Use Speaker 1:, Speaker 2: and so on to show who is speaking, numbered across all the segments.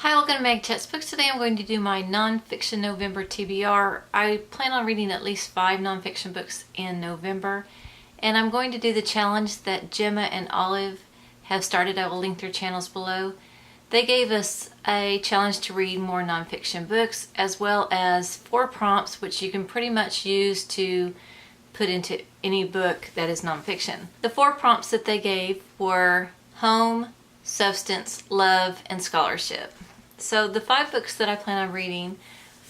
Speaker 1: Hi, welcome to Maggie Chats Books. Today I'm going to do my nonfiction November TBR. I plan on reading at least 5 nonfiction books in November, and I'm going to do the challenge that Gemma and Olive have started. I will link their channels below. They gave us a challenge to read more nonfiction books, as well as 4 prompts which you can pretty much use to put into any book that is nonfiction. The 4 prompts that they gave were home, substance, love, and scholarship. So the 5 books that I plan on reading,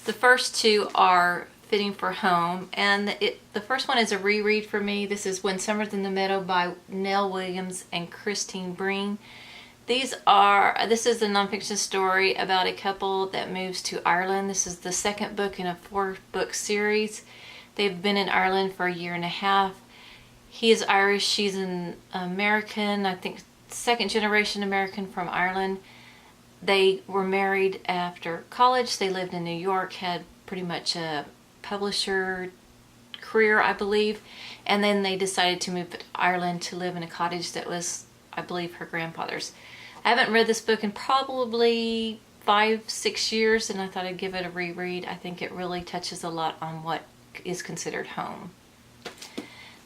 Speaker 1: the first 2 are fitting for home, and the first one is a reread for me. This is When Summer's in the Meadow by Nell Williams and Christine Breen. This is a nonfiction story about a couple that moves to Ireland. This is the second book in a 4-book series. They've been in Ireland for a year and a half. He is Irish, she's an American, I think second generation American from Ireland. They were married after college. They lived in New York, had pretty much a publisher career, I believe, and then they decided to move to Ireland to live in a cottage that was, I believe, her grandfather's. I haven't read this book in probably 5-6 years, and I thought I'd give it a reread. I think it really touches a lot on what is considered home.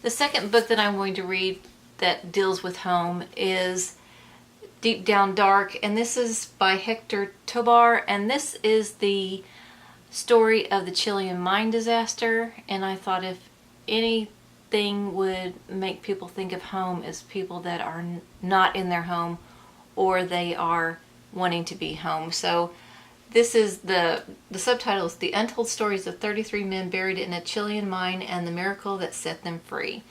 Speaker 1: The second book that I'm going to read that deals with home is Deep Down Dark, and this is by Hector Tobar, and this is the story of the Chilean mine disaster. And I thought if anything would make people think of home as people that are not in their home, or they are wanting to be home. So this is the subtitle is The Untold Stories of 33 Men Buried in a Chilean Mine and the Miracle That Set Them Free.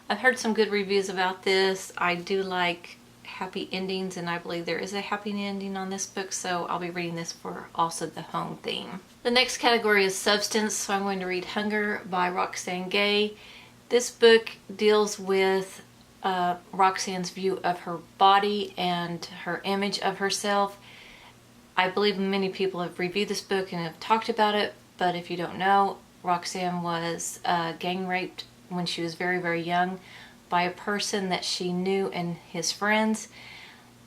Speaker 1: I've heard some good reviews about this. I do like happy endings, and I believe there is a happy ending on this book, so I'll be reading this for also the home theme. The next category is substance, so I'm going to read Hunger by Roxane Gay. This book deals with Roxane's view of her body and her image of herself. I believe many people have reviewed this book and have talked about it, but if you don't know, Roxane was gang raped when she was very, very young by a person that she knew and his friends.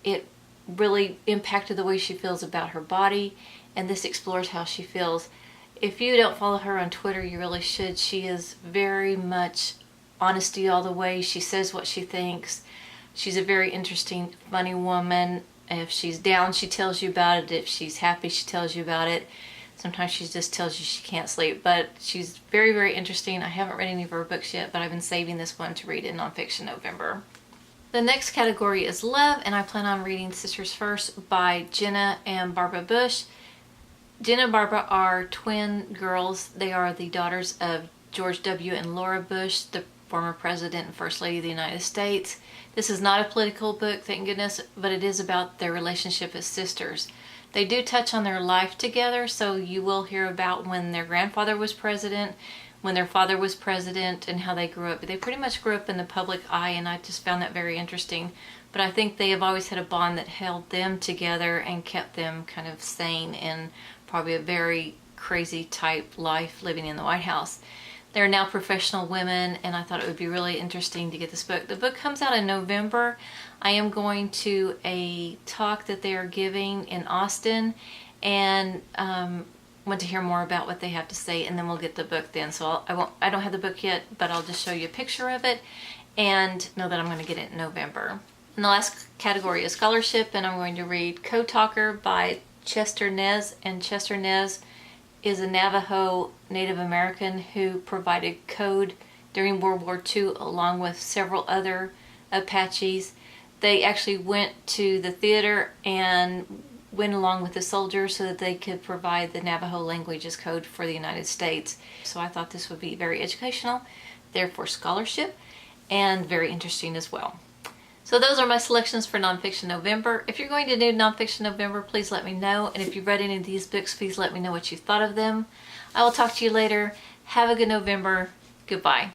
Speaker 1: It really impacted the way she feels about her body, and this explores how she feels. If you don't follow her on Twitter, you really should. She is very much honesty all the way. She says what she thinks. She's a very interesting, funny woman. If she's down, she tells you about it. If she's happy, she tells you about it. Sometimes she just tells you she can't sleep, but she's very, very interesting. I haven't read any of her books yet, but I've been saving this one to read in Nonfiction November. The next category is love, and I plan on reading Sisters First by Jenna and Barbara Bush. Jenna and Barbara are twin girls. They are the daughters of George W. and Laura Bush, the former President and First Lady of the United States. This is not a political book, thank goodness, but it is about their relationship as sisters. They do touch on their life together, so you will hear about when their grandfather was president, when their father was president, and how they grew up. They pretty much grew up in the public eye, and I just found that very interesting. But I think they have always had a bond that held them together and kept them kind of sane in probably a very crazy type life living in the White House. They're now professional women, and I thought it would be really interesting to get this book. The book comes out in November. I am going to a talk that they are giving in Austin, and want to hear more about what they have to say, and then we'll get the book then. So I don't have the book yet, but I'll just show you a picture of it and know that I'm going to get it in November. And the last category is scholarship, and I'm going to read Code Talker by Chester Nez, and Chester Nez is a Navajo Native American who provided code during World War II along with several other Apaches. They actually went to the theater and went along with the soldiers so that they could provide the Navajo language as code for the United States. So I thought this would be very educational, therefore scholarship, and very interesting as well. So those are my selections for Nonfiction November. If you're going to do Nonfiction November, please let me know. And if you've read any of these books, please let me know what you thought of them. I will talk to you later. Have a good November. Goodbye.